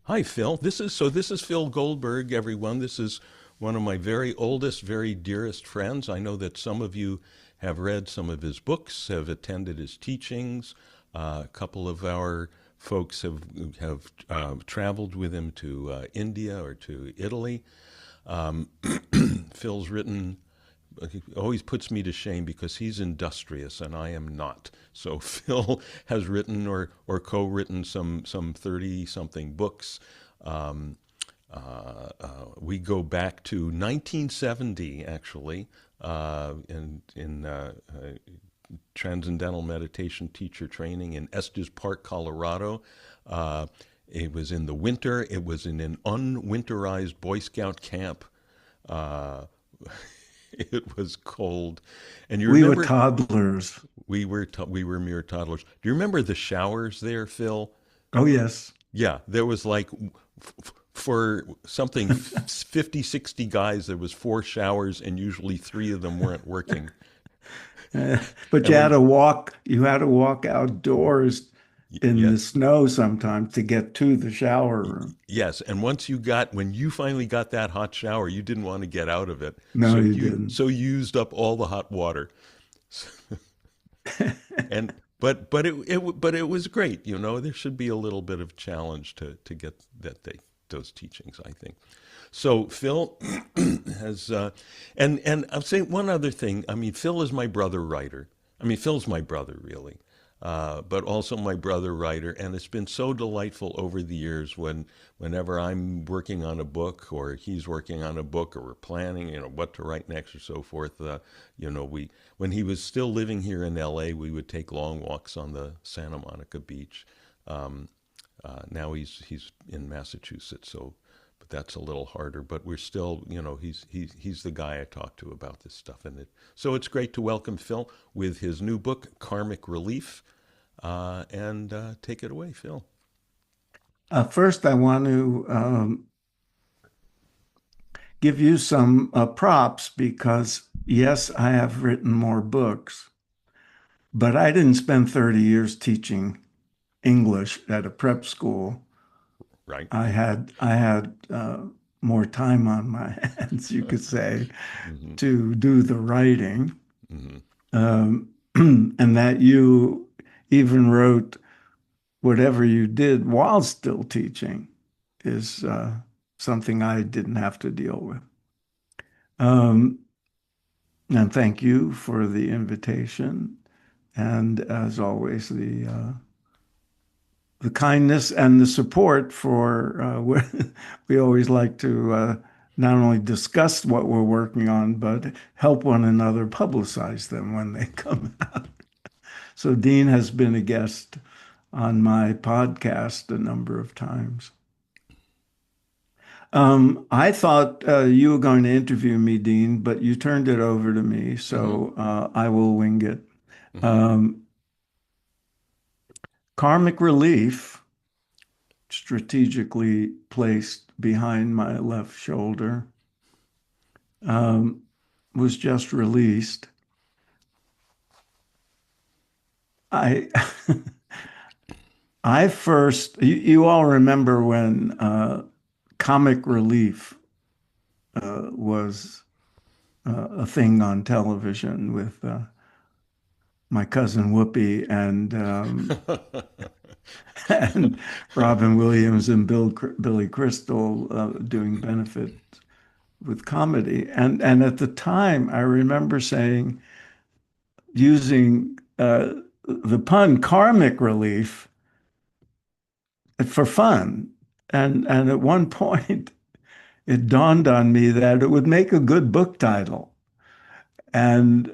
Hi, Phil. This is Phil Goldberg, everyone. This is one of my very oldest, very dearest friends. I know that some of you have read some of his books, have attended his teachings. A couple of our folks have traveled with him to India or to Italy. Um, Phil's written. He always puts me to shame because he's industrious and I am not. So Phil has written or co-written some 30 something books. Um, we go back to 1970 actually, in transcendental meditation teacher training in Estes Park, Colorado. Uh, it was in the winter. It was in an unwinterized Boy Scout camp. Uh, it was cold, and you We were remember toddlers. we were mere toddlers. Do you remember the showers there, Phil? Oh, yes. Yeah, there was like for something 50, 60 guys, there was four showers, and usually three of them weren't working. But And when you had to walk outdoors in yeah, the snow sometimes to get to the shower room. yes, and when you finally got that hot shower, you didn't want to get out of it, No, you didn't. so you used up all the hot water. And but it was great. There should be a little bit of challenge to get those teachings, I think. So Phil has and I'll say one other thing. I mean, Phil is my brother writer. I mean, Phil's my brother really. But also my brother writer, and it's been so delightful over the years whenever I'm working on a book or he's working on a book or we're planning, what to write next or so forth. We when he was still living here in L.A., we would take long walks on the Santa Monica beach. Um, now he's in Massachusetts, so but that's a little harder. But we're still, he's the guy I talk to about this stuff, so it's great to welcome Phil with his new book, Karmic Relief, and take it away, Phil. First, I want to give you some props because, yes, I have written more books, but I didn't spend 30 years teaching English at a prep school. Right? I had more time on my hands, you could say, Hmm. to do the writing. Hmm. And that you even wrote whatever you did while still teaching is something I didn't have to deal with. Um, and thank you for the invitation. And as always, the kindness and the support for we always like to not only discuss what we're working on, but help one another publicize them when they come out. So Dean has been a guest on my podcast a number of times. I thought you were going to interview me, Dean, but you turned it over to me, Hmm. so I will wing it. Hmm. Um, Karmic relief, strategically placed behind my left shoulder, um, was just released. I I first, you all remember when comic relief was a thing on television with my cousin Whoopi and Robin Williams and Billy Crystal doing benefit with comedy. And at the time, I remember saying, using the pun karmic relief for fun. And at one point, it dawned on me that it would make a good book title. And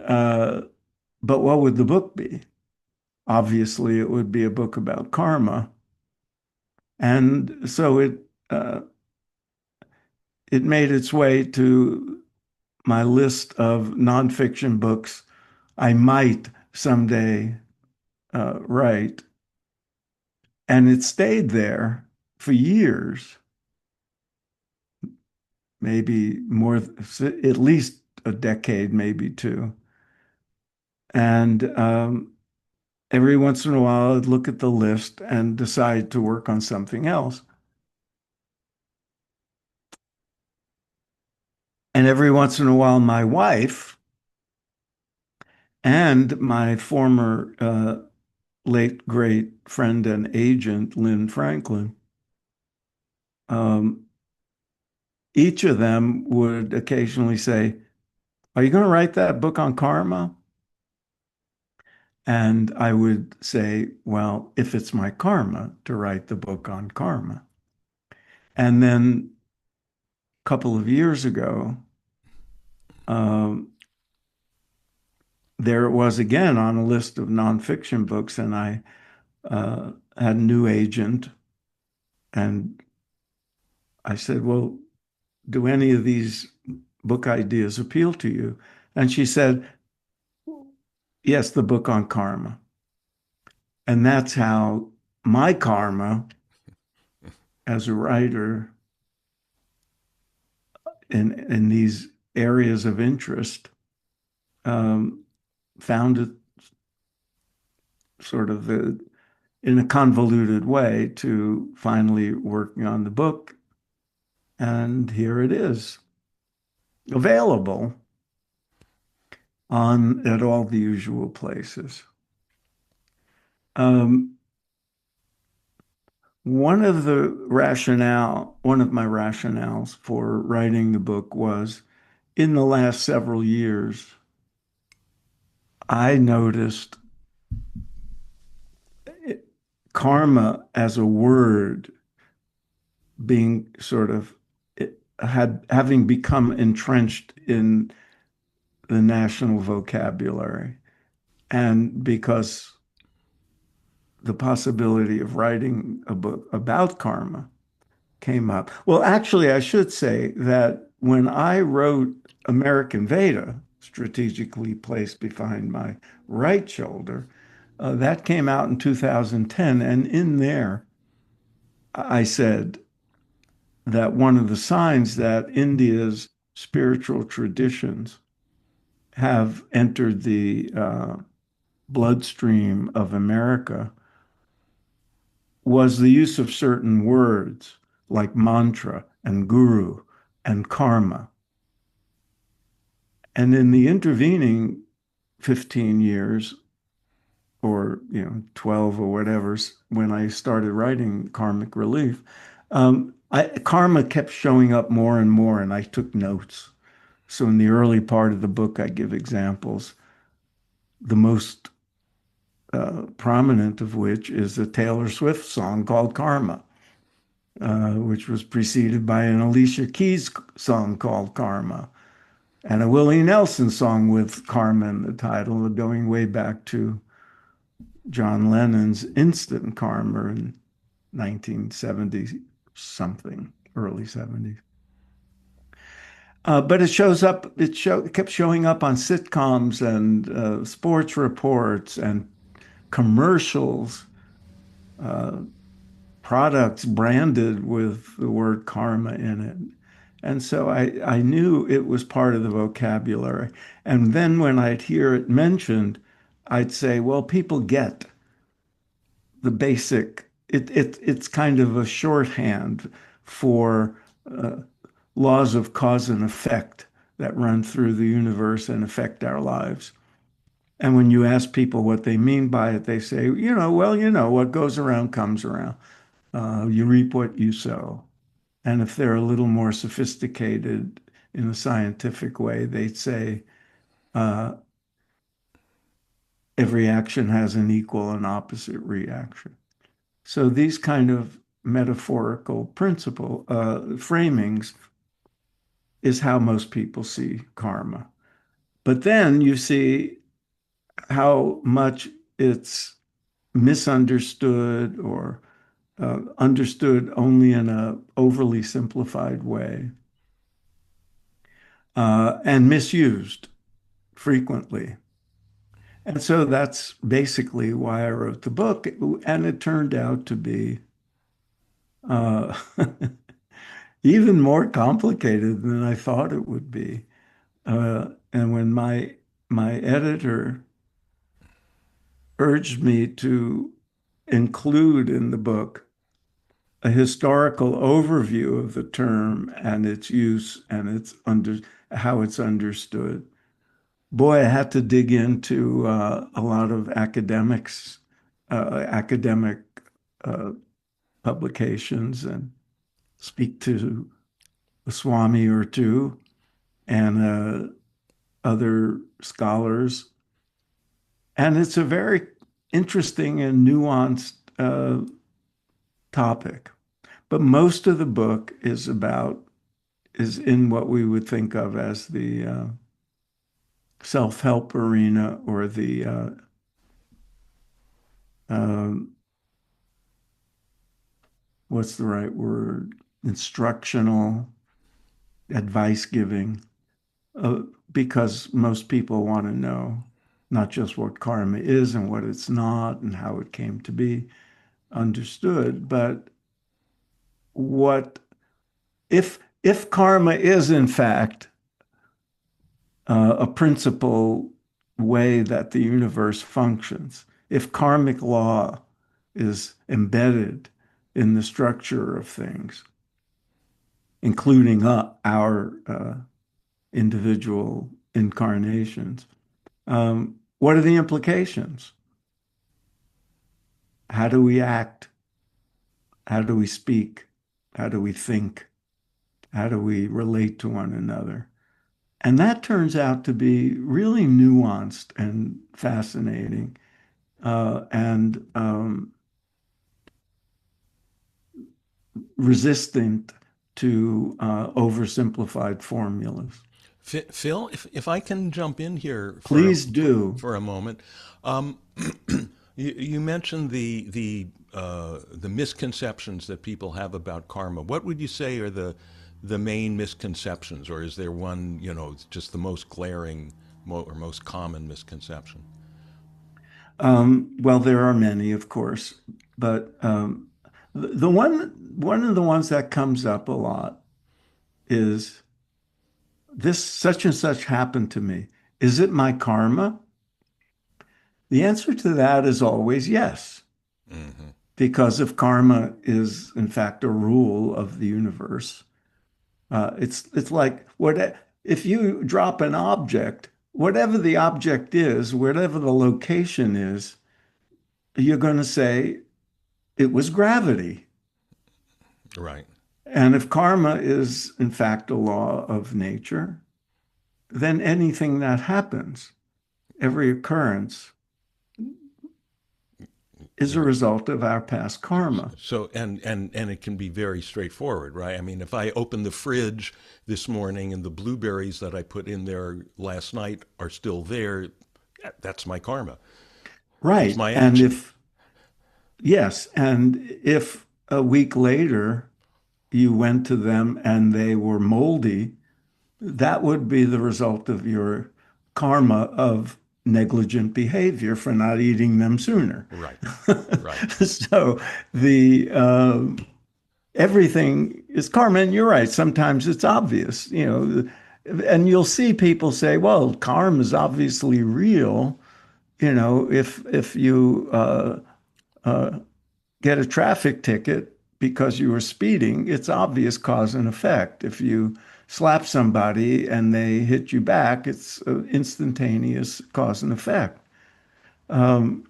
but what would the book be? Obviously, it would be a book about karma. And so it made its way to my list of nonfiction books I might someday write. And it stayed there for years, maybe more, at least a decade, maybe two. And every once in a while, I'd look at the list and decide to work on something else. And every once in a while, my wife and my former late great friend and agent, Lynn Franklin, um, each of them would occasionally say, "Are you going to write that book on karma?" And I would say, "Well, if it's my karma to write the book on karma." And then a couple of years ago, um, there it was again on a list of nonfiction books, and I had a new agent, and I said, "Well, do any of these book ideas appeal to you?" And she said, "Yes, the book on karma." And that's how my karma as a writer in these areas of interest um, found it sort of in a convoluted way to finally working on the book. And here it is, available on at all the usual places. Um, one of my rationales for writing the book was in the last several years, I noticed it, karma as a word being sort of it had having become entrenched in the national vocabulary. And because the possibility of writing a book about karma came up. Well, actually, I should say that when I wrote American Veda, strategically placed behind my right shoulder, that came out in 2010. And in there, I said that one of the signs that India's spiritual traditions have entered the bloodstream of America was the use of certain words like mantra and guru and karma. And in the intervening 15 years or 12 or whatever, when I started writing Karmic Relief, karma kept showing up more and more, and I took notes. So in the early part of the book, I give examples, the most prominent of which is a Taylor Swift song called Karma, which was preceded by an Alicia Keys song called Karma, and a Willie Nelson song with karma in the title, going way back to John Lennon's Instant Karma in 1970 something, early 70s. But it kept showing up on sitcoms and sports reports and commercials, uh, products branded with the word karma in it. And so I knew it was part of the vocabulary. And then when I'd hear it mentioned, I'd say, well, people get the basic, it's kind of a shorthand for uh, laws of cause and effect that run through the universe and affect our lives. And when you ask people what they mean by it, they say, well, what goes around comes around. You reap what you sow. And if they're a little more sophisticated in a scientific way, they'd say uh, every action has an equal and opposite reaction. So these kind of metaphorical principle framings is how most people see karma. But then you see how much it's misunderstood or understood only in a overly simplified way and misused frequently. And so that's basically why I wrote the book. And it turned out to be uh, even more complicated than I thought it would be. And when my editor urged me to include in the book a historical overview of the term and its use and its under how it's understood. Boy, I had to dig into a lot of academic uh, publications and speak to a Swami or two and other scholars. And it's a very interesting and nuanced topic. But most of the book is in what we would think of as the self-help arena or the um, what's the right word? Instructional, advice giving, uh, because most people want to know not just what karma is and what it's not and how it came to be understood, but what if karma is in fact a principal way that the universe functions, if karmic law is embedded in the structure of things, including our individual incarnations, what are the implications? How do we act? How do we speak? How do we think? How do we relate to one another? And that turns out to be really nuanced and fascinating and resistant to oversimplified formulas. Phil, if I can jump in here Please do. for a moment, um, you mentioned the misconceptions that people have about karma. What would you say are the main misconceptions, or is there one, just the most glaring or most common misconception? Well, there are many, of course, but the one of the ones that comes up a lot is this such and such happened to me. Is it my karma? The answer to that is always yes, Hmm. because if karma is in fact a rule of the universe, it's like what if you drop an object, whatever the object is, whatever the location is, you're going to say it was gravity. Right. And if karma is in fact a law of nature, then anything that happens, every occurrence, is a Right. result of our past karma. So and it can be very straightforward, right? I mean, if I open the fridge this morning and the blueberries that I put in there last night are still there, that's my karma. It's Right. my And action. if, yes, and if a week later you went to them and they were moldy, that would be the result of your karma of negligent behavior for not eating them sooner. Right. Right. So the everything is karma, and you're right. Sometimes it's obvious, and you'll see people say, "Well, karma is obviously real." If you get a traffic ticket because you were speeding, it's obvious cause and effect. If you slap somebody and they hit you back, it's instantaneous cause and effect. Um,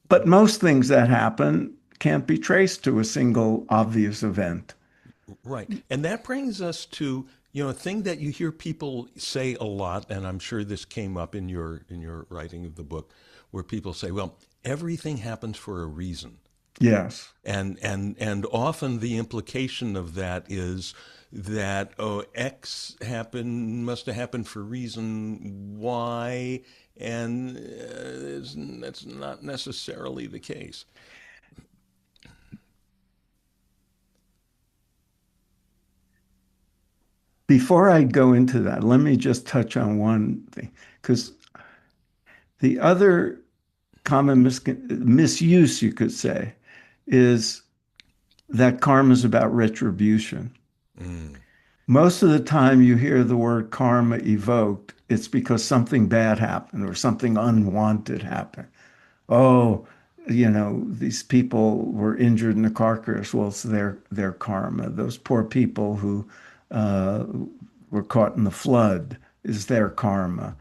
but most things that happen can't be traced to a single obvious event. Right. And that brings us to, a thing that you hear people say a lot, and I'm sure this came up in your writing of the book, where people say, well, everything happens for a reason. Yes. And often the implication of that is that, oh, X must have happened for reason Y, and that's not necessarily the case. Before I go into that, let me just touch on one thing, because the other common misuse, you could say, is that karma is about retribution. Mm, Most of the time you hear the word karma evoked, it's because something bad happened or something unwanted happened. Oh, these people were injured in a car crash. Well, it's their karma. Those poor people who uh, were caught in the flood is their karma.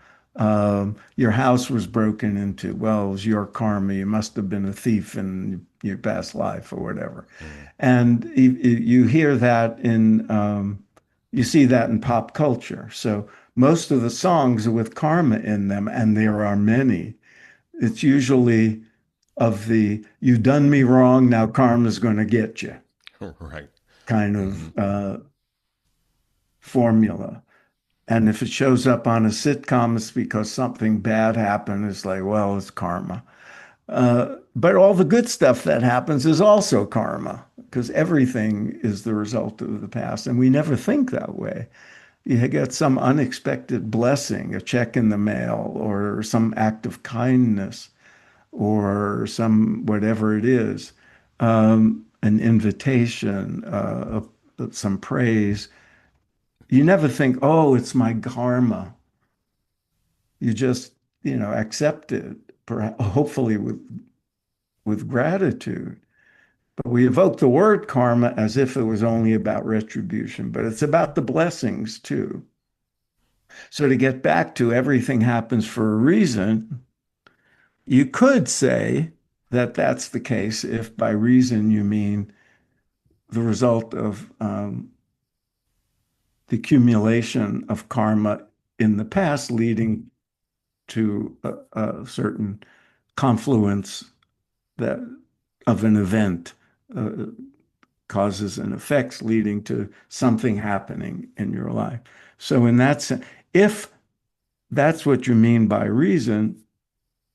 Your house was broken into. Well, it was your karma. You must have been a thief in your past life or whatever. Mm. And you hear that you see that in pop culture. So most of the songs are with karma in them, and there are many. It's usually of the "you done me wrong, now karma's going to get you" Right. kind Hmm. of formula. And if it shows up on a sitcom, it's because something bad happened. It's like, well, it's karma. But all the good stuff that happens is also karma because everything is the result of the past. And we never think that way. You get some unexpected blessing, a check in the mail, or some act of kindness, or some whatever it is, an invitation, some praise. You never think, oh, it's my karma. You just, accept it, hopefully with gratitude. But we evoke the word karma as if it was only about retribution, but it's about the blessings too. So to get back to everything happens for a reason, you could say that that's the case if by reason you mean the result of the accumulation of karma in the past leading to a certain confluence that of an event, uh, causes and effects leading to something happening in your life. So in that sense, if that's what you mean by reason,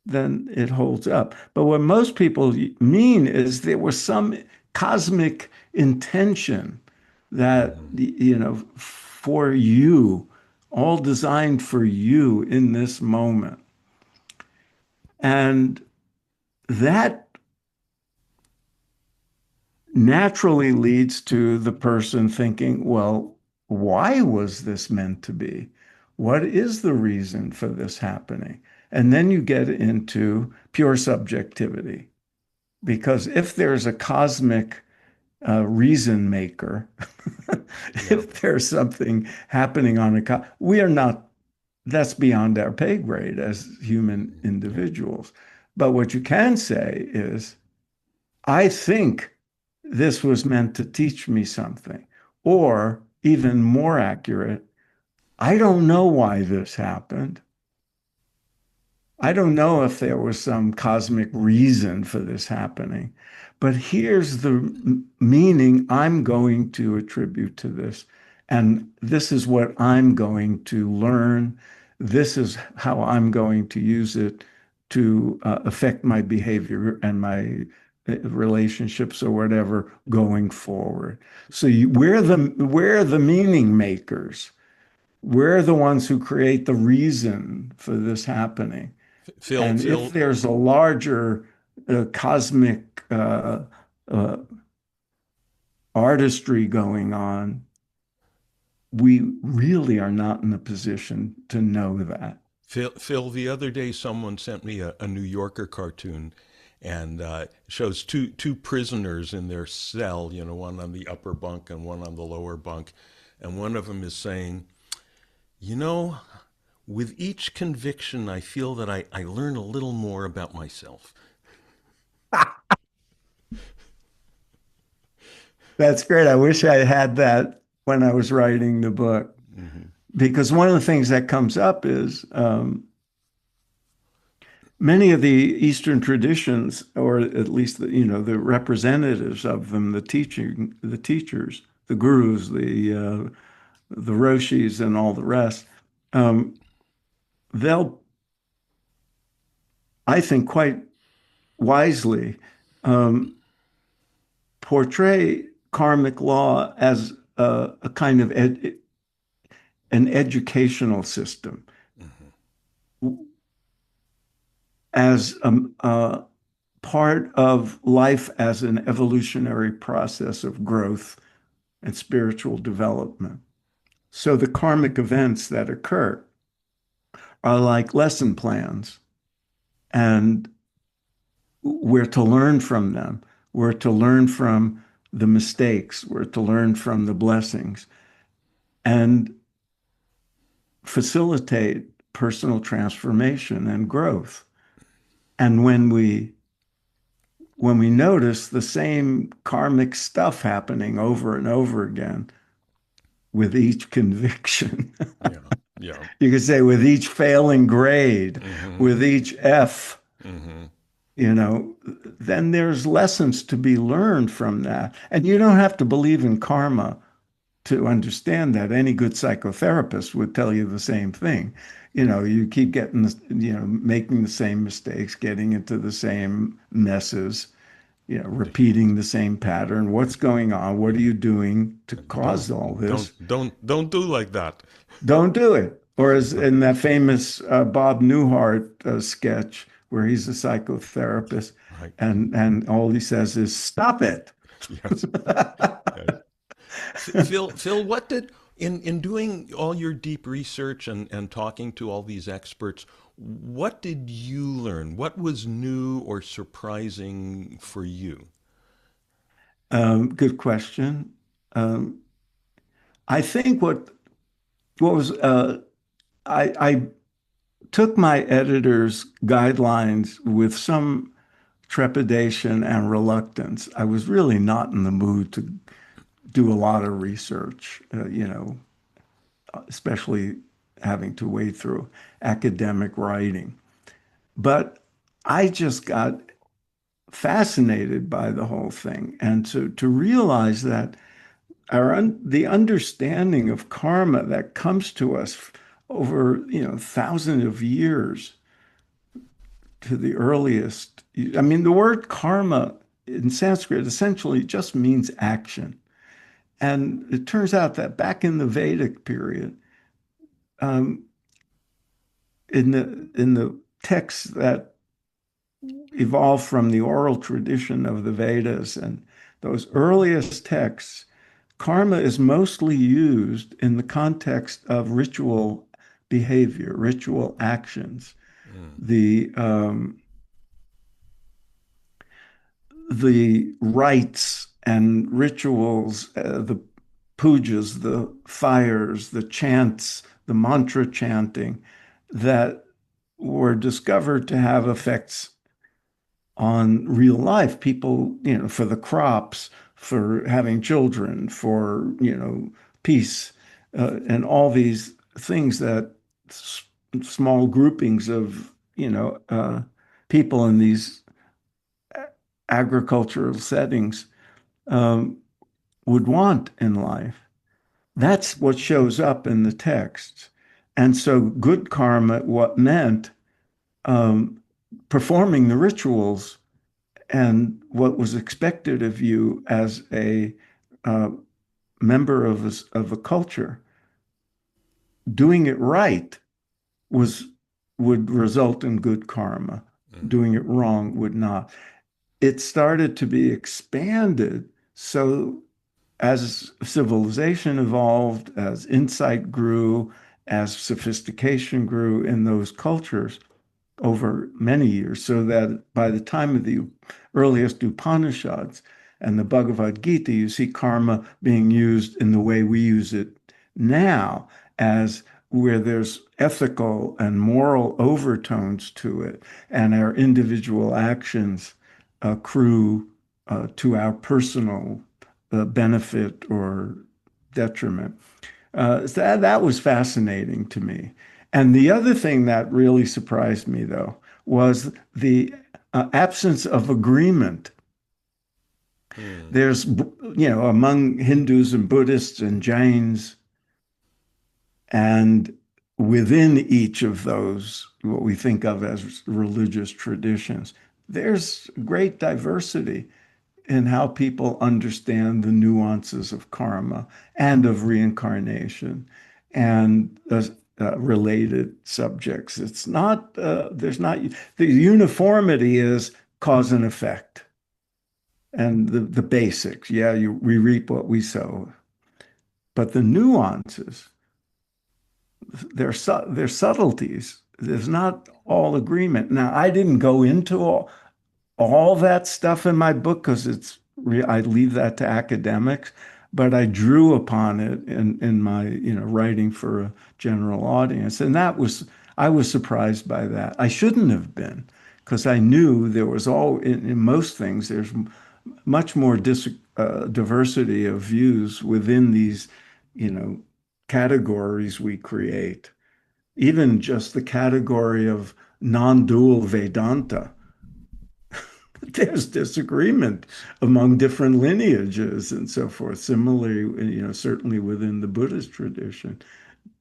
then it holds up. But what most people mean is there was some cosmic intention that, Hmm. for you, all designed for you in this moment. And that naturally leads to the person thinking, well, why was this meant to be? What is the reason for this happening? And then you get into pure subjectivity. Because if there's a cosmic reason maker, Yeah. if there's something happening we are not, that's beyond our pay grade as human Yeah. individuals. But what you can say is, I think this was meant to teach me something. Or even more accurate, I don't know why this happened. I don't know if there was some cosmic reason for this happening, but here's the meaning I'm going to attribute to this. And this is what I'm going to learn. This is how I'm going to use it to affect my behavior and my relationships or whatever going forward. So we're the meaning makers. We're the ones who create the reason for this happening. Phil, And if Phil, there's a larger cosmic uh, artistry going on, we really are not in a position to know that. Phil, the other day someone sent me a New Yorker cartoon, and shows two prisoners in their cell. You know, one on the upper bunk and one on the lower bunk, and one of them is saying, "You know, with each conviction, I feel that I learn a little more about myself." That's great. I wish I had that when I was writing the book, Hmm. because one of the things that comes up is many of the Eastern traditions, or at least the representatives of them, the teachers, the gurus, the roshis, and all the rest, um, they'll, I think, quite wisely um, portray karmic law as a kind of an educational system, Hmm. as a part of life as an evolutionary process of growth and spiritual development. So the karmic events that occur are like lesson plans. And we're to learn from them. We're to learn from the mistakes. We're to learn from the blessings and facilitate personal transformation and growth. And when we notice the same karmic stuff happening over and over again with each conviction, Yeah. Yeah. you could say with each failing grade, Hmm. with each F, Hmm. you know, then there's lessons to be learned from that. And you don't have to believe in karma to understand that. Any good psychotherapist would tell you the same thing. You keep getting, making the same mistakes, getting into the same messes, repeating the same pattern. What's going on? What are you doing to Don't cause all this? don't do like that. Don't do it. Or as in that famous Bob Newhart sketch where he's a psychotherapist Right. and all he says is, stop it. Yes. Yes. Phil, what did in doing all your deep research and talking to all these experts, what did you learn? What was new or surprising for you? Good question. Um, I think what was I took my editor's guidelines with some trepidation and reluctance. I was really not in the mood to do a lot of research, especially having to wade through academic writing. But I just got fascinated by the whole thing. And to realize that the understanding of karma that comes to us over, thousands of years to the earliest. I mean, the word karma in Sanskrit essentially just means action. And it turns out that back in the Vedic period, um, in the texts that evolved from the oral tradition of the Vedas and those earliest texts, karma is mostly used in the context of ritual behavior, ritual actions. Mm, The rites and rituals, the pujas, the fires, the chants, the mantra chanting that were discovered to have effects on real life. People, for the crops, for having children, for, peace, and all these things that small groupings of, people in these agricultural settings um, would want in life. That's what shows up in the text. And so good karma, what meant um, performing the rituals and what was expected of you as a uh, member of a culture, doing it right was would result in good karma. mm, Doing it wrong would not. It started to be expanded. So as civilization evolved, as insight grew, as sophistication grew in those cultures over many years, so that by the time of the earliest Upanishads and the Bhagavad Gita, you see karma being used in the way we use it now, as where there's ethical and moral overtones to it, and our individual actions accrue to our personal benefit or detriment. So that was fascinating to me. And the other thing that really surprised me, though, was the absence of agreement. mm, There's, among Hindus and Buddhists and Jains, and within each of those, what we think of as religious traditions, there's great diversity in how people understand the nuances of karma and of reincarnation and related subjects. It's not, there's not, the uniformity is cause and effect and the basics. Yeah, we reap what we sow. But the nuances, there's subtleties. There's not all agreement. Now, I didn't go into all that stuff in my book because I leave that to academics, but I drew upon it in my, writing for a general audience. And I was surprised by that. I shouldn't have been because I knew there was in most things, there's much more diversity of views within these, you know, categories we create. Even just the category of non-dual Vedanta, there's disagreement among different lineages and so forth. Similarly, certainly within the Buddhist tradition,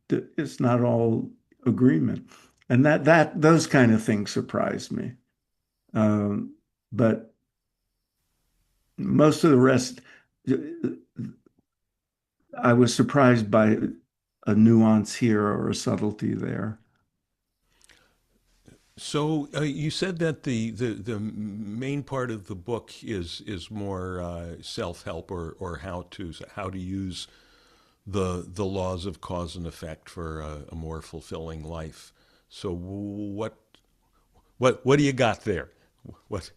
it's not all agreement. And that those kind of things surprise me. But most of the rest, I was surprised by a nuance here or a subtlety there. So you said that the main part of the book is more self help or how to use the laws of cause and effect for a more fulfilling life. So what do you got there? What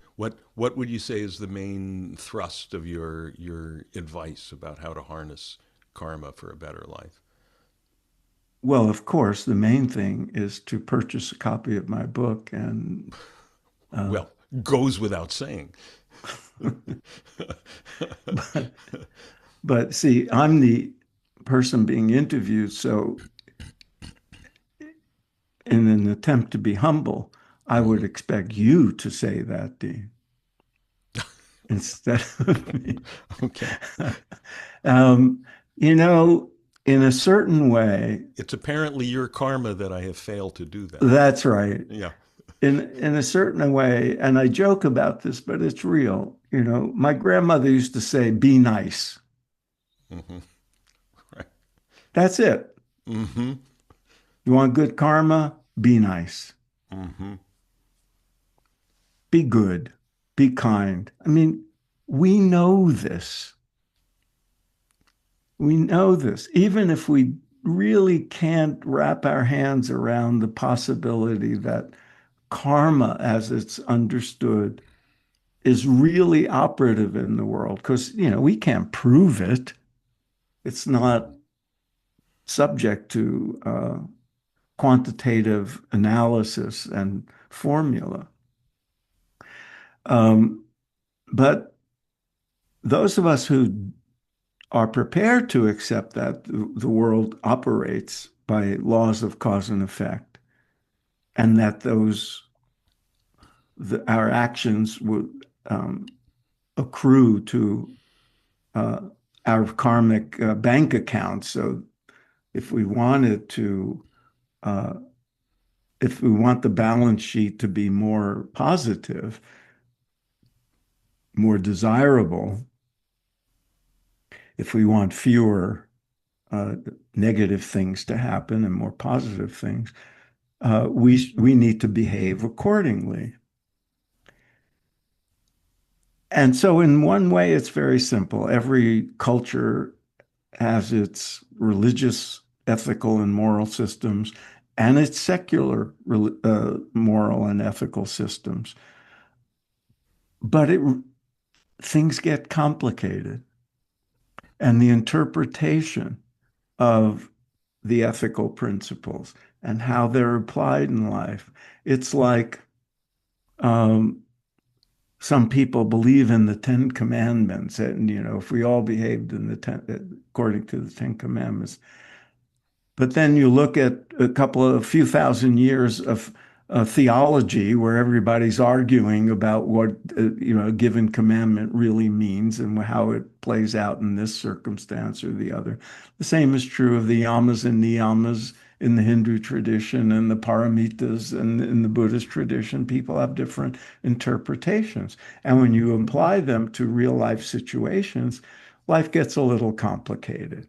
would you say is the main thrust of your advice about how to harness karma for a better life? Well, of course, the main thing is to purchase a copy of my book and uh, Well, goes without saying. but, but see, I'm the person being interviewed, so in an attempt to be humble, I would Hmm. expect you to say that, Dean, instead of me. Okay. Um, you know, in a certain way, It's apparently your karma that I have failed to do that. that's right. Yeah. In a certain way, and I joke about this, but it's real. My grandmother used to say, "Be nice." Hmm. Right. That's it. Hmm. You want good karma? Be nice. Hmm. Be good. Be kind. I mean, we know this. We know this. Even if we really can't wrap our hands around the possibility that karma, as it's understood, is really operative in the world, because, we can't prove it. It's not subject to quantitative analysis and formula. Um, but those of us who are prepared to accept that the world operates by laws of cause and effect, and that our actions would accrue to uh, our karmic bank account. So if we wanted to, uh, if we want the balance sheet to be more positive, more desirable, if we want fewer uh, negative things to happen and more positive things, we need to behave accordingly. And so, in one way, it's very simple. Every culture has its religious, ethical, and moral systems, and its secular moral and ethical systems. But things get complicated, and the interpretation of the ethical principles and how they're applied in life. It's like um, some people believe in the Ten Commandments, and if we all behaved according to the Ten Commandments, but then you look at a few thousand years of theology where everybody's arguing about what a given commandment really means and how it plays out in this circumstance or the other. The same is true of the yamas and niyamas in the Hindu tradition and the paramitas and in the Buddhist tradition. People have different interpretations. And when you apply them to real life situations, life gets a little complicated.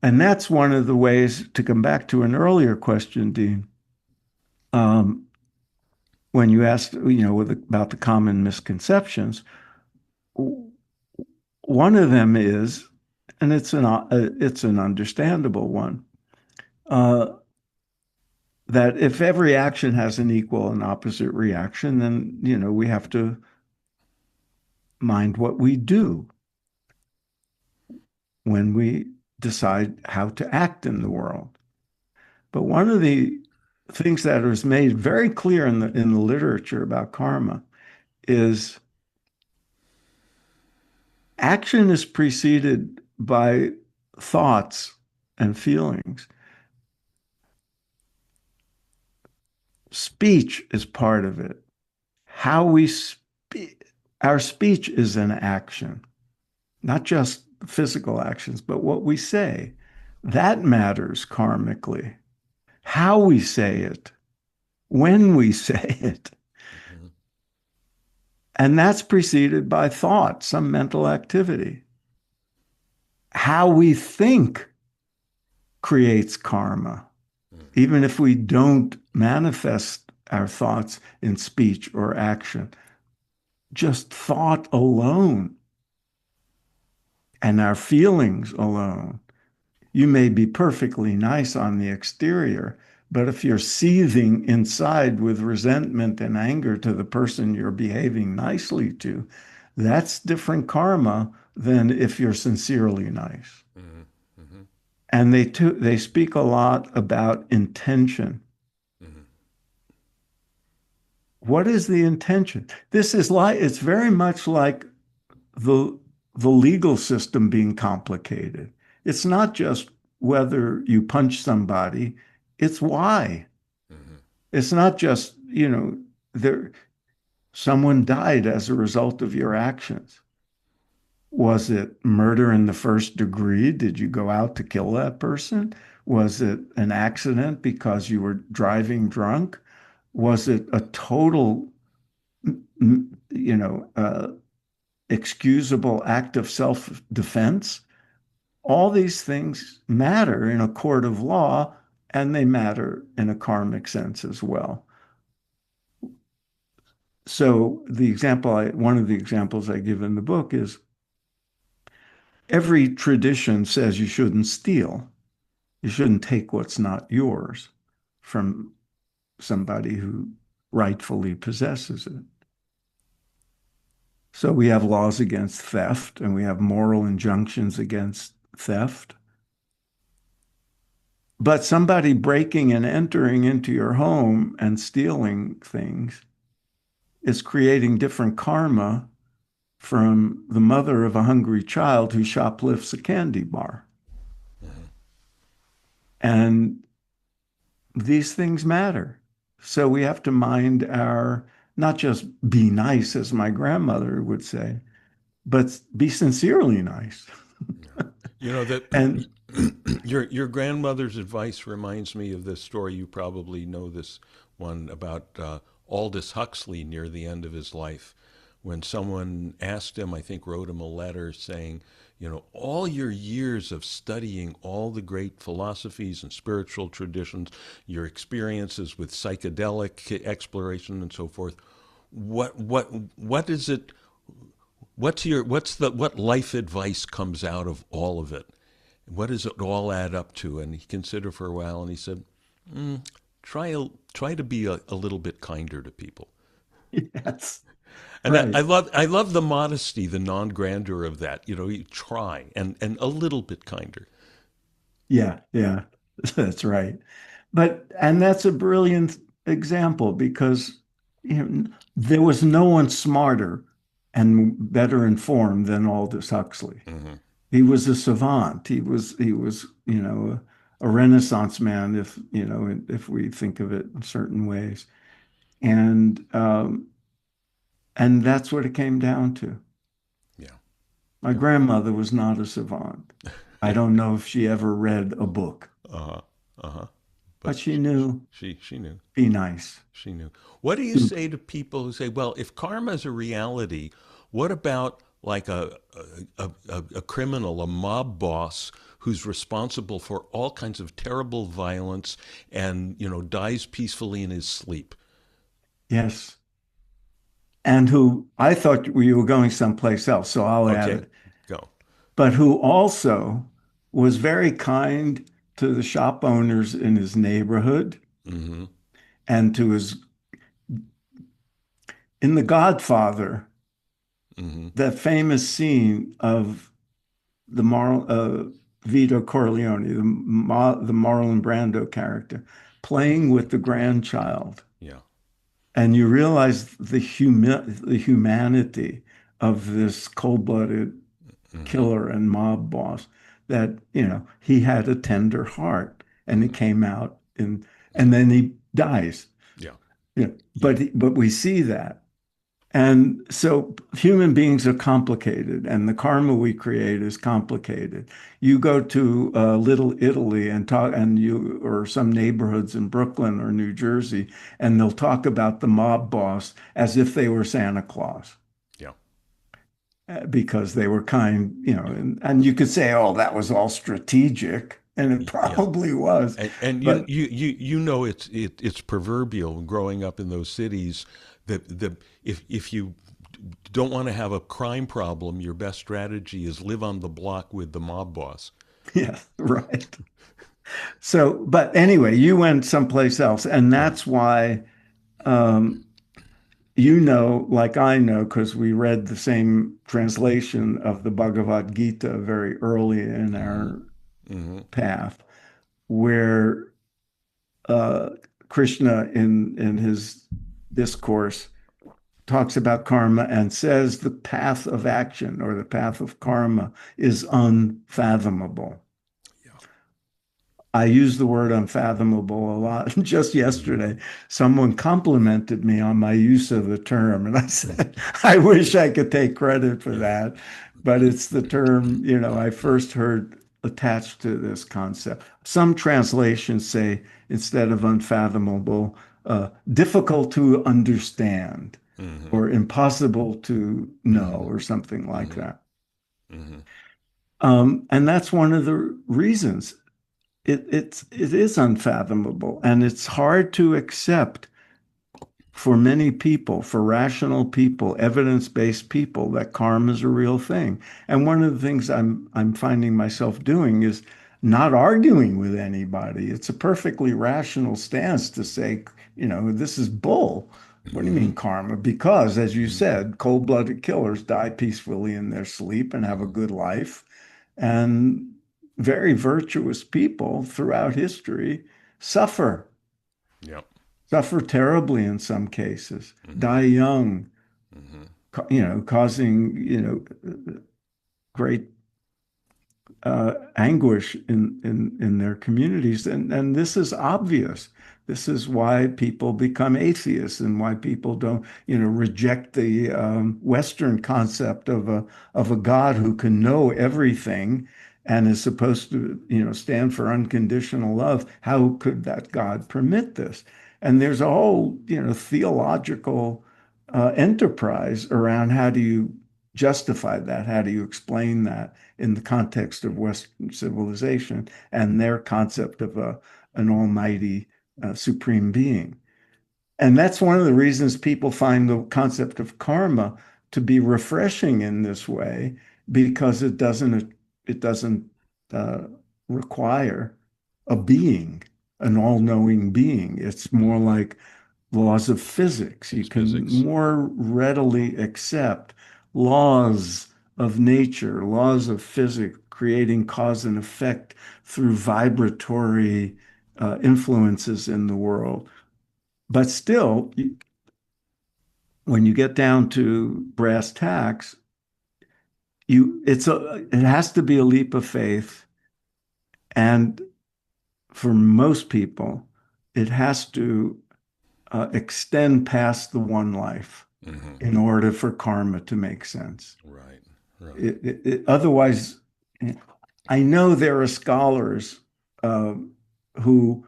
And that's one of the ways to come back to an earlier question, Dean, um, when you asked, about the common misconceptions. One of them is, and it's an understandable one, uh, that if every action has an equal and opposite reaction, then we have to mind what we do when we decide how to act in the world. But one of the things that is made very clear in the literature about karma is action is preceded by thoughts and feelings. Speech is part of it. How we speak, our speech is an action, not just physical actions, but what we say. That matters karmically. How we say it, when we say it. Mm-hmm. And that's preceded by thought, some mental activity. How we think creates karma, Mm-hmm. even if we don't manifest our thoughts in speech or action. Just thought alone and our feelings alone. You may be perfectly nice on the exterior, but if you're seething inside with resentment and anger to the person you're behaving nicely to, that's different karma than if you're sincerely nice. Mm-hmm. Mm-hmm. And they speak a lot about intention. Mm-hmm. What is the intention? This is like it's very much like the the legal system being complicated. It's not just whether you punch somebody, it's why. Mm-hmm. It's not just, there someone died as a result of your actions. Was it murder in the first degree? Did you go out to kill that person? Was it an accident because you were driving drunk? Was it a total, you know, excusable act of self-defense? All these things matter in a court of law, and they matter in a karmic sense as well. So one of the examples I give in the book is every tradition says you shouldn't steal. You shouldn't take what's not yours from somebody who rightfully possesses it. So we have laws against theft and we have moral injunctions against theft. But somebody breaking and entering into your home and stealing things is creating different karma from the mother of a hungry child who shoplifts a candy bar. Mm-hmm. And these things matter. So we have to mind not just be nice, as my grandmother would say, but be sincerely nice. Yeah. You know that And your grandmother's advice reminds me of this story. You probably know this one about Aldous Huxley near the end of his life, when someone asked him, I think wrote him a letter saying, all your years of studying all the great philosophies and spiritual traditions, your experiences with psychedelic exploration and so forth, what is it? What life advice comes out of all of it? What does it all add up to? And he considered for a while, and he said, try to be a little bit kinder to people. yes, And right. I love the modesty, the non grandeur of that. You try and a little bit kinder. Yeah, yeah, that's right. And that's a brilliant example because there was no one smarter and better informed than Aldous Huxley. Mm-hmm. He was a savant. He was, a Renaissance man, if we think of it in certain ways. And and that's what it came down to. Yeah, My yeah. grandmother was not a savant. I don't know if she ever read a book, Uh huh. Uh huh. But but she knew she knew. be nice. She knew. What do you say to people who say, "Well, if karma is a reality, what about like a criminal, a mob boss who's responsible for all kinds of terrible violence and dies peacefully in his sleep?" Yes. And who I thought we were going someplace else, so I'll add Okay, it. go. But who also was very kind to the shop owners in his neighborhood Mm-hmm. and in The Godfather, that famous scene of Vito Corleone, the Marlon Brando character, playing with the grandchild, Yeah. and you realize the humanity of this cold-blooded Hmm. killer and mob boss, that, he had a tender heart, and it Hmm. came out in, Yeah. and then he dies. Yeah. But Yeah. we see that. And so human beings are complicated, and the karma we create is complicated. You go to Little Italy and talk, or some neighborhoods in Brooklyn or New Jersey, and they'll talk about the mob boss as if they were Santa Claus, Yeah. because they were kind, Yeah. and you could say, oh, that was all strategic, and it Yeah. probably was. And But you know it's proverbial growing up in those cities that if you don't want to have a crime problem, your best strategy is live on the block with the mob boss. yeah, right. So, but anyway, you went someplace else, and Yeah. that's why. Um, like I know, because we read the same translation of the Bhagavad Gita very early in Hmm. our Hmm. path, where uh, Krishna, in his discourse, talks about karma and says the path of action, or the path of karma, is unfathomable. Yeah. I use the word unfathomable a lot. Just Hmm. yesterday, someone complimented me on my use of the term, and I said, I wish I could take credit for Yeah. that, but it's the term, Yeah. I first heard attached to this concept. Some translations say, instead of unfathomable, difficult to understand, Hmm. or impossible to know, Hmm. or something like Hmm. that. Hmm. And that's one of the reasons it is unfathomable, and it's hard to accept for many people, for rational people, evidence-based people, that karma is a real thing. And one of the things I'm finding myself doing is not arguing with anybody. It's a perfectly rational stance to say, this is bull. What do you Hmm. mean karma? Because, as you Hmm. said, cold-blooded killers die peacefully in their sleep and have a good life. And very virtuous people throughout history suffer, Yeah. suffer terribly in some cases, Hmm. die young, Hmm. causing, great anguish in their communities. And this is obvious. This is why people become atheists, and why people don't, reject the Western concept of a God who can know everything and is supposed to, stand for unconditional love. How could that God permit this? And there's a whole, theological enterprise around, how do you justify that? How do you explain that in the context of Western civilization and their concept of an almighty supreme being? And that's one of the reasons people find the concept of karma to be refreshing in this way, because it doesn't uh, require a being, an all-knowing being. It's more Hmm. like laws of physics. You It's can physics. more readily accept laws of nature, laws of physics, creating cause and effect through vibratory influences in the world. But still, when you get down to brass tacks, it has to be a leap of faith, and for most people, it has to extend past the one life Hmm. in order for karma to make sense. Right. Right. Otherwise, I know there are scholars uh, who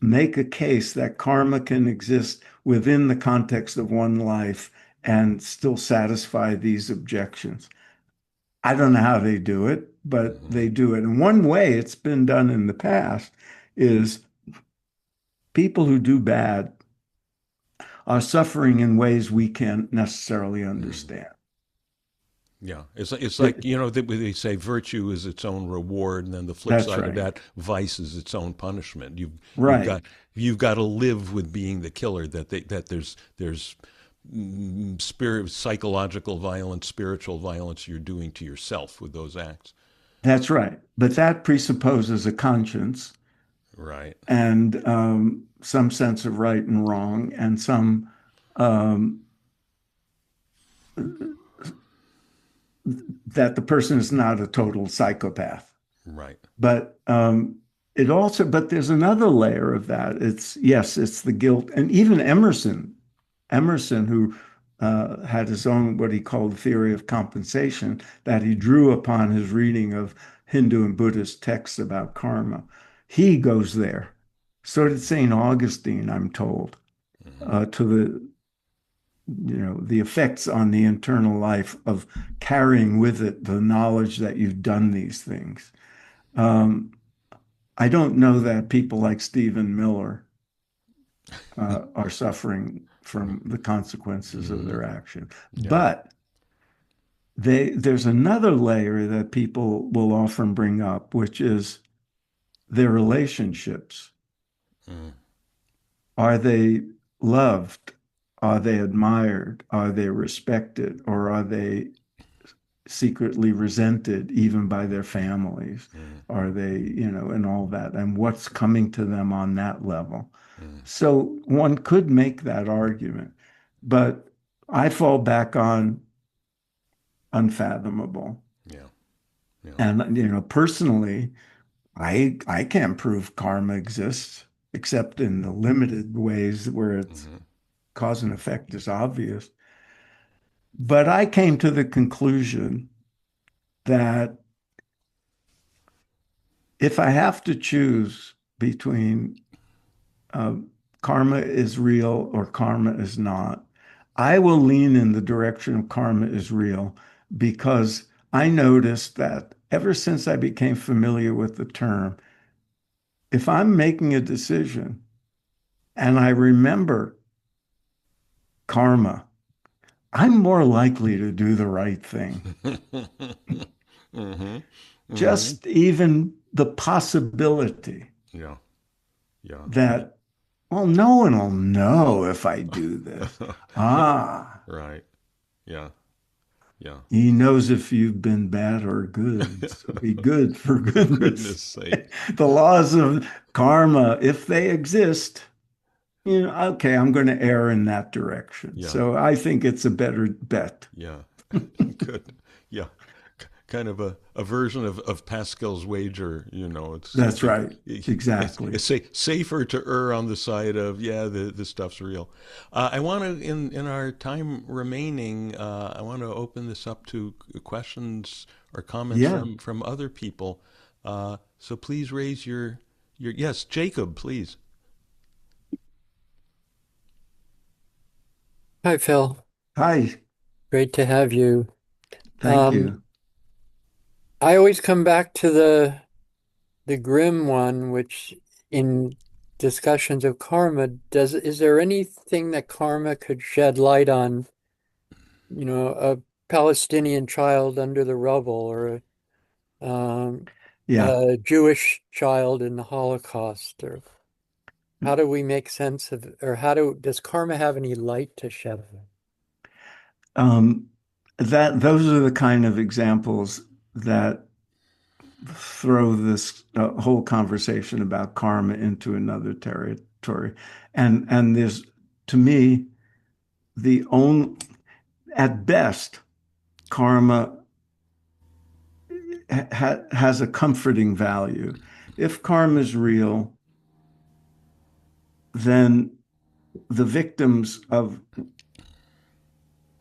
make a case that karma can exist within the context of one life and still satisfy these objections. I don't know how they do it, but Hmm. they do it. And one way it's been done in the past is people who do bad are suffering in ways we can't necessarily Hmm. understand. Yeah, it's like Th- they say virtue is its own reward, and then the flip That's side of right. that, vice is its own punishment. You've Right. got you've got to live with being the killer. That there's spirit, psychological violence, spiritual violence you're doing to yourself with those acts. That's right. But that presupposes a conscience Right. and some sense of right and wrong and some um, that the person is not a total psychopath. Right. But it also, but there's another layer of that. It's yes, it's the guilt, and even Emerson, who had his own what he called theory of compensation, that he drew upon his reading of Hindu and Buddhist texts about karma. He goes there. So did St. Augustine, I'm told, Mm-hmm. to the effects on the internal life of carrying with it the knowledge that you've done these things. Um, I don't know that people like Stephen Miller are suffering from the consequences of Mm-hmm. their action. Yeah. But there's another layer that people will often bring up, which is their relationships. Mm. Are they loved? Are they admired? Are they respected? Or are they secretly resented even by their families? Mm. Are they, and all that? And what's coming to them on that level? Mm. So one could make that argument, but I fall back on unfathomable. Yeah. Yeah. And personally, I can't prove karma exists except in the limited ways where it's Mm-hmm. cause and effect is obvious. But I came to the conclusion that if I have to choose between uh, karma is real or karma is not, I will lean in the direction of karma is real because I noticed that ever since I became familiar with the term, if I'm making a decision and I remember karma, I'm more likely to do the right thing. Mm-hmm. Mm-hmm. Just even the possibility Yeah. Yeah. that, well, no one will know if I do this. Ah, Right. Yeah. Yeah. he knows if you've been bad or good. So be good for For goodness goodness. sake. The laws of karma, if they exist, okay, I'm going to err in that direction. Yeah. So I think it's a better bet. Yeah. Good. Yeah. Kind of a version of Pascal's wager, it's That's right. Exactly. safer to err on the side of, yeah, the stuff's real. I want to, in our time remaining, I want to open this up to questions or comments Yeah. from other people. So please raise your, yes, Jacob, please. Hi, Phil. Hi. Great to have you. Thank Um, you. I always come back to the grim one, which in discussions of karma, is there anything that karma could shed light on, a Palestinian child under the rubble or um, Yeah. a Jewish child in the Holocaust, or how do we make sense of, or does karma have any light to shed? Um, those are the kind of examples that throw this whole conversation about karma into another territory. And there's, to me, the only, at best, karma has a comforting value. If karma is real, then the victims of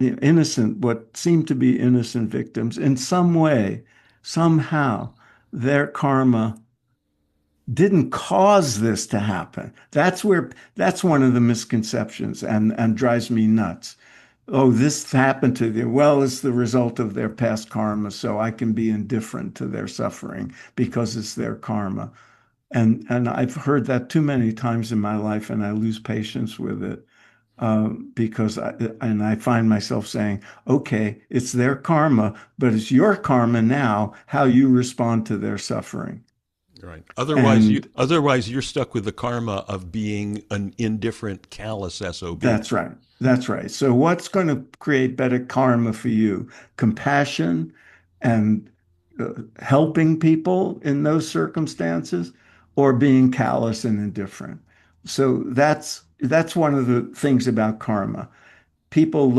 innocent, what seem to be innocent victims, in some way, somehow, their karma didn't cause this to happen. That's one of the misconceptions and drives me nuts. Oh, this happened to them. Well, it's the result of their past karma, so I can be indifferent to their suffering because it's their karma. And I've heard that too many times in my life, and I lose patience with it because I find myself saying, okay, it's their karma, but it's your karma now, how you respond to their suffering. Right. And Otherwise you're stuck with the karma of being an indifferent, callous SOB. that's right. That's right. So what's going to create better karma for you? Compassion and helping people in those circumstances, or being callous and indifferent. So that's one of the things about karma. People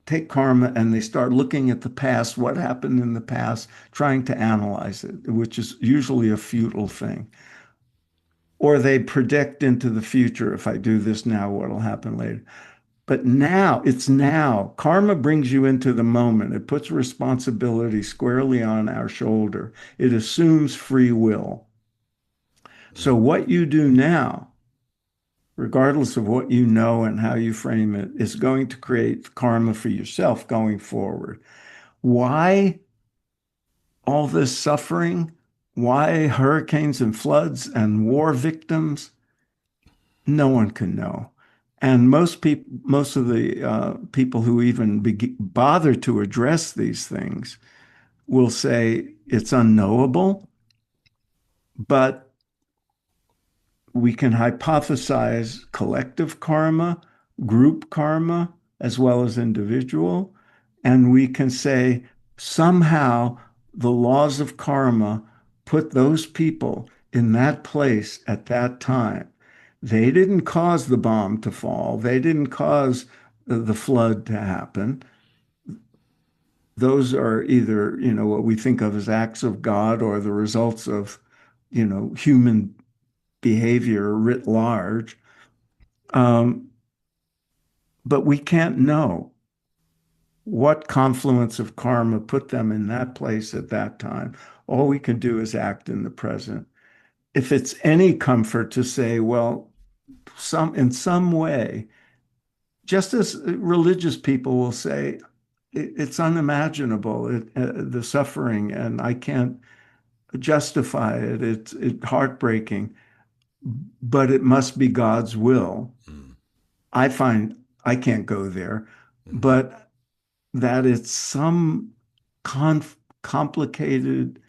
take karma and they start looking at the past, what happened in the past, trying to analyze it, which is usually a futile thing. Or they predict into the future, if I do this now, what'll happen later. But now, it's now. Karma brings you into the moment. It puts responsibility squarely on our shoulder. It assumes free will. So what you do now, regardless of what you know and how you frame it, is going to create karma for yourself going forward. Why all this suffering? Why hurricanes and floods and war victims? No one can know. And most of the people who even bother to address these things will say it's unknowable, but we can hypothesize collective karma, group karma, as well as individual. And we can say somehow the laws of karma put those people in that place at that time. They didn't cause the bomb to fall. They didn't cause the flood to happen. Those are either, what we think of as acts of God or the results of, human behavior writ large. Um, but we can't know what confluence of karma put them in that place at that time. All we can do is act in the present. If it's any comfort to say, well, in some way, just as religious people will say, it's unimaginable, the suffering, and I can't justify it. It's heartbreaking, but it must be God's will. Mm. I find I can't go there, Mm-hmm. but that it's some complicated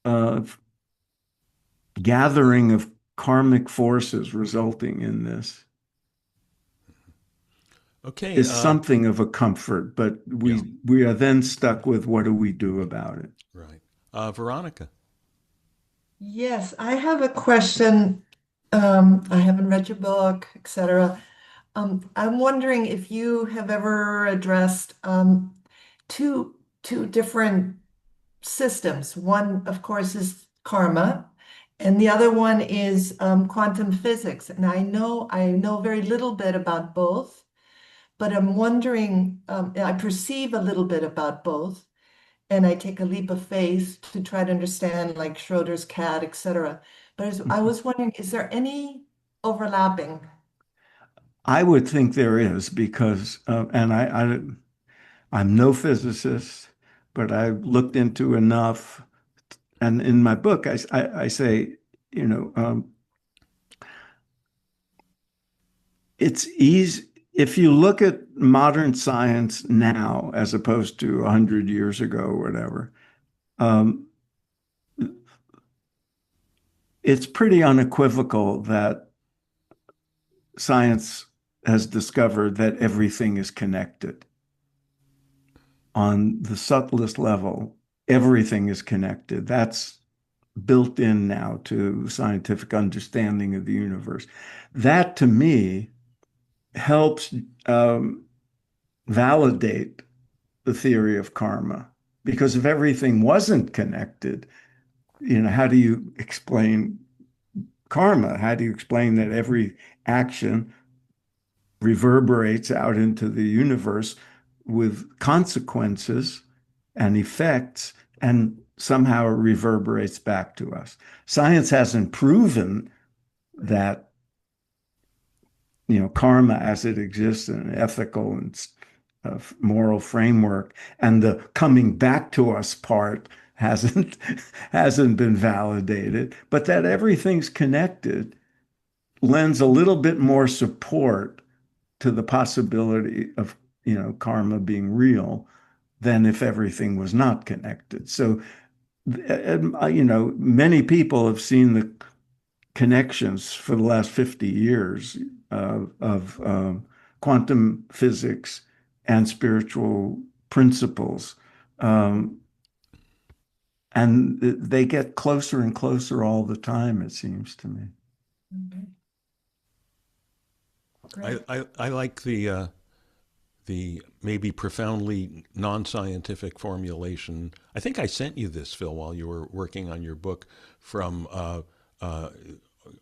uh, gathering of karmic forces resulting in this Okay. is something of a comfort, but Yeah. we are then stuck with what do we do about it? Right. Veronica. Yes, I have a question. I haven't read your book, etc. I'm wondering if you have ever addressed two different systems. One, of course, is karma, and the other one is quantum physics. And I know very little bit about both, but I'm wondering, I perceive a little bit about both, and I take a leap of faith to try to understand, like Schrodinger's cat, etc. But I was wondering, is there any overlapping? I would think there is because, and I'm no physicist, but I've looked into enough. And in my book, I say, you know, it's easy. If you look at modern science now, as opposed to 100 years ago or whatever, um, it's pretty unequivocal that science has discovered that everything is connected. On the subtlest level, everything is connected. That's built in now to scientific understanding of the universe. That to me helps validate the theory of karma. Because if everything wasn't connected, how do you explain karma? How do you explain that every action reverberates out into the universe with consequences and effects and somehow it reverberates back to us? Science hasn't proven that, karma as it exists in an ethical and moral framework and the coming back to us part hasn't hasn't been validated, but that everything's connected lends a little bit more support to the possibility of, karma being real than if everything was not connected. So and, many people have seen the connections for the last 50 years of quantum physics and spiritual principles. Um, and they get closer and closer all the time, it seems to me. Okay, I, great. I like the maybe profoundly non-scientific formulation. I think I sent you this, Phil, while you were working on your book, from uh,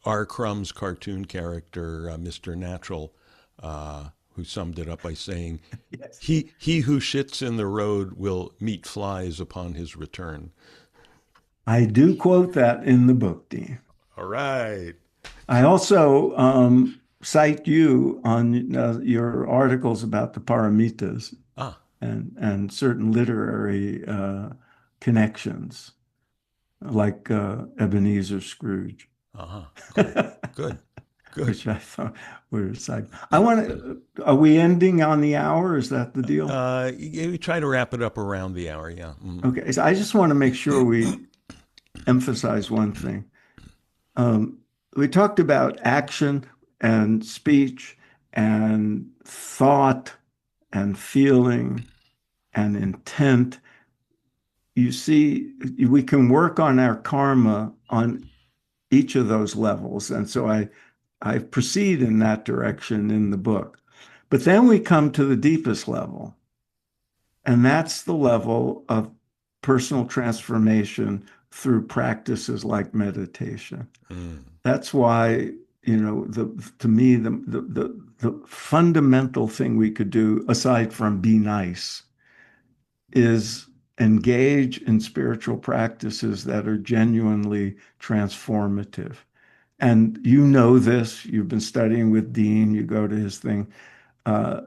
R. Crumb's cartoon character, Mr. Natural, who summed it up by saying, Yes. he who shits in the road will meet flies upon his return." I do quote that in the book, Dean. All right. I also cite you on your articles about the paramitas Ah, and certain literary connections, like Ebenezer Scrooge, uh-huh. Good, good, good. which I thought were side. I want to. Are we ending on the hour? Is that the deal? You try to wrap it up around the hour, yeah. Mm. Okay, so I just want to make sure we emphasize one thing. Um, we talked about action and speech and thought and feeling and intent. You see, we can work on our karma on each of those levels. And so I proceed in that direction in the book. But then we come to the deepest level, and that's the level of personal transformation through practices like meditation. Mm. That's why, to me, the fundamental thing we could do, aside from be nice, is engage in spiritual practices that are genuinely transformative. And you know this, you've been studying with Dean, you go to his thing, uh,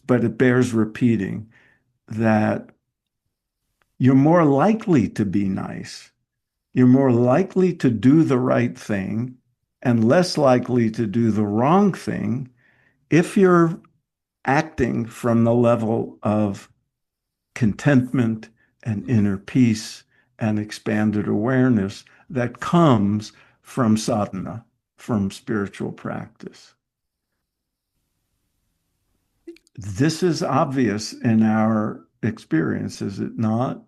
but it bears repeating that you're more likely to be nice. You're more likely to do the right thing and less likely to do the wrong thing if you're acting from the level of contentment and inner peace and expanded awareness that comes from sadhana, from spiritual practice. This is obvious in our experience, is it not?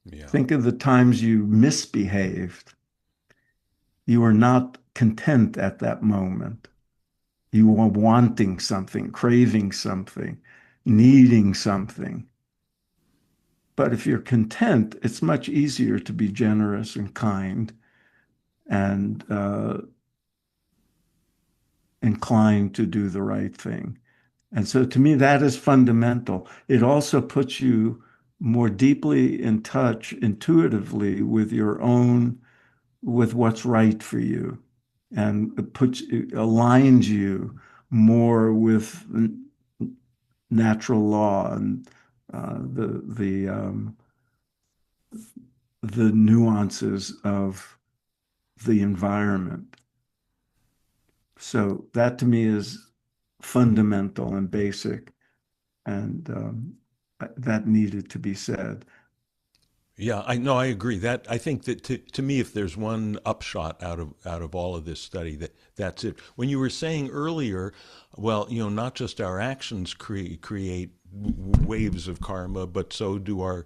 Yeah. Think of the times you misbehaved. You were not content at that moment. You were wanting something, craving something, needing something. But if you're content, it's much easier to be generous and kind and inclined to do the right thing. And so to me, that is fundamental. It also puts you more deeply in touch intuitively with your own, with what's right for you. And it aligns you more with natural law and the nuances of the environment. So that to me is fundamental and basic, and that needed to be said. Yeah, I know. I agree. That I think that to me, if there's one upshot out of all of this study, that's it. When you were saying earlier, well, not just our actions create waves of karma, but so do our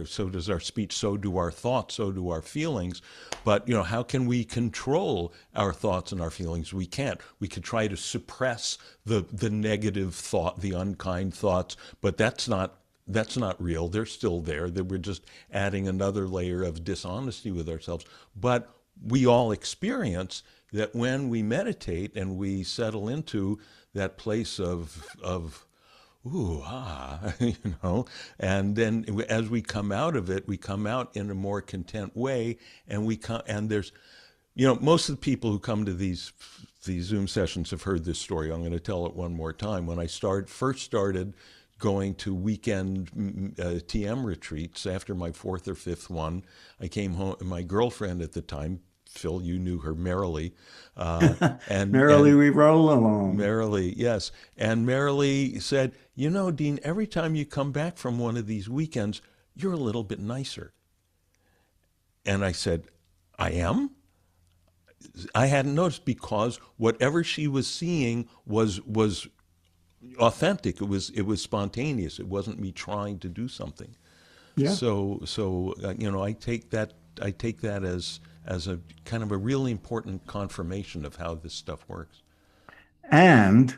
so does our speech, so do our thoughts, so do our feelings. But how can we control our thoughts and our feelings? We can't. We could try to suppress the negative thought, the unkind thoughts, but that's not real. They're still there. That we're just adding another layer of dishonesty with ourselves. But we all experience that when we meditate and we settle into that place of ooh ah, and then as we come out of it, we come out in a more content way, and we come and there's most of the people who come to these Zoom sessions have heard this story. I'm going to tell it one more time. When I first started going to weekend TM retreats after my fourth or fifth one, I came home. My girlfriend at the time, Phil, you knew her, Marilee, Merrily and we roll along. Marilee, yes, and Marilee said, Dean, every time you come back from one of these weekends, you're a little bit nicer. And I said, I am? I hadn't noticed, because whatever she was seeing was authentic. It was spontaneous. It wasn't me trying to do something. Yeah. So I take that as a kind of a really important confirmation of how this stuff works. And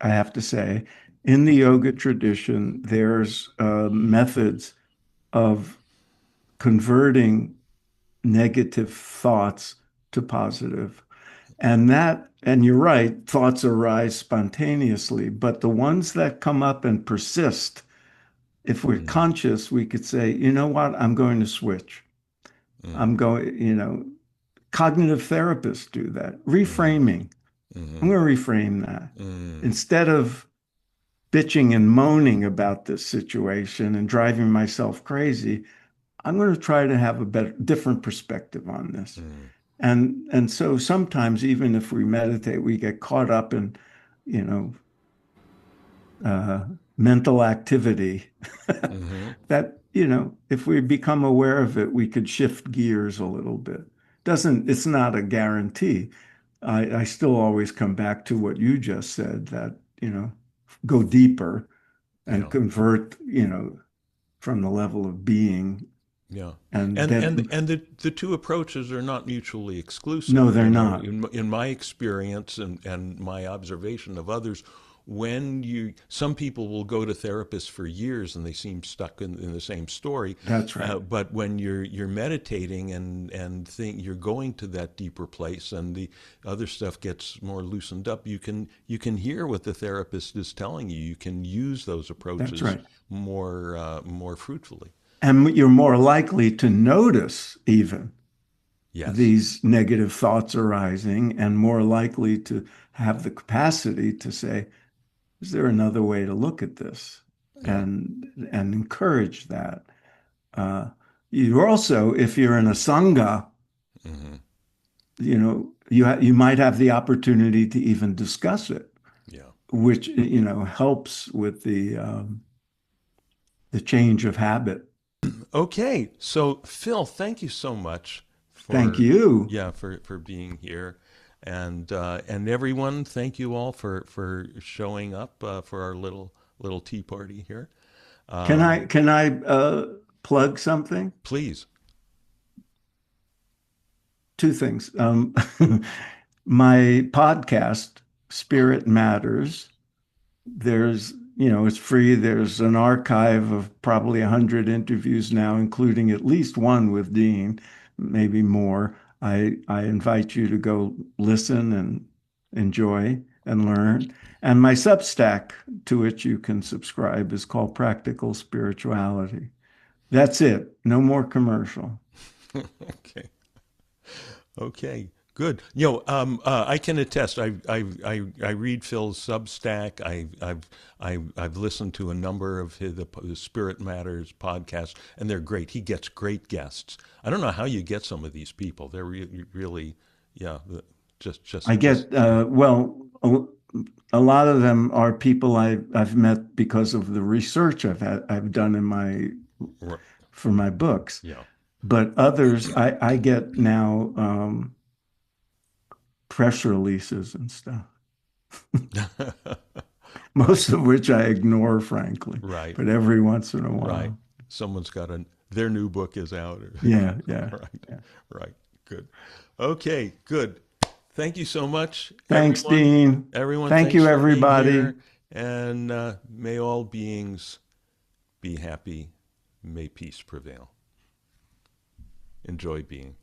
I have to say, in the yoga tradition, there's methods of converting negative thoughts to positive. And you're right, thoughts arise spontaneously, but the ones that come up and persist, if we're Mm, conscious, we could say, you know what, I'm going to switch. I'm mm, going, cognitive therapists do that. mm, Reframing. I'm mm, going to reframe that. mm, Instead of bitching and moaning about this situation and driving myself crazy, I'm going to try to have a different perspective on this. mm, And so sometimes even if we meditate, we get caught up in, you know, uh, mental activity mm, that, if we become aware of it, we could shift gears a little bit. It's not a guarantee. I still always come back to what you just said, that, go deeper and yeah. convert, from the level of being Yeah, and and get, and the two approaches are not mutually exclusive. no, they're not. In my experience and my observation of others, when some people will go to therapists for years and they seem stuck in the same story, That's right. but when you're meditating and you're going to that deeper place and the other stuff gets more loosened up, you can hear what the therapist is telling you. You can use those That's approaches right. more fruitfully. And you're more likely to notice even Yes. these negative thoughts arising and more likely to have the capacity to say, is there another way to look at this? Yeah. And encourage that. Uh, you also, if you're in a sangha, Hmm. you might have the opportunity to even discuss it, Yeah. which helps with the change of habit. Okay. So, Phil, thank you so much Thank for you. yeah for being here, and everyone, thank you all for showing up for our little tea party here. Can Um, I can I plug something? Please. Two things. My podcast, Spirit Matters, it's free. There's an archive of probably 100 interviews now, including at least one with Dean, maybe more. I invite you to go listen and enjoy and learn. And my Substack, to which you can subscribe, is called Practical Spirituality. That's it. No more commercial. Okay. Okay, good. I can attest. I read Phil's Substack. I've listened to a number of the Spirit Matters podcasts, and they're great. He gets great guests. I don't know how you get some of these people. They're really, yeah, I just get, well, a lot of them are people I've met because of the research I've done r- for my books. yeah. But others, I get now press releases and stuff, Right, most of which I ignore, frankly. right, But every once in a right. while, Someone's got their new book is out. yeah, yeah, Right, yeah. right. Good. Okay, good. Thank you so much, Thanks, everyone. Dean. Everyone, Thank thanks you, for being everybody. here. And may all beings be happy. May peace prevail. Enjoy being.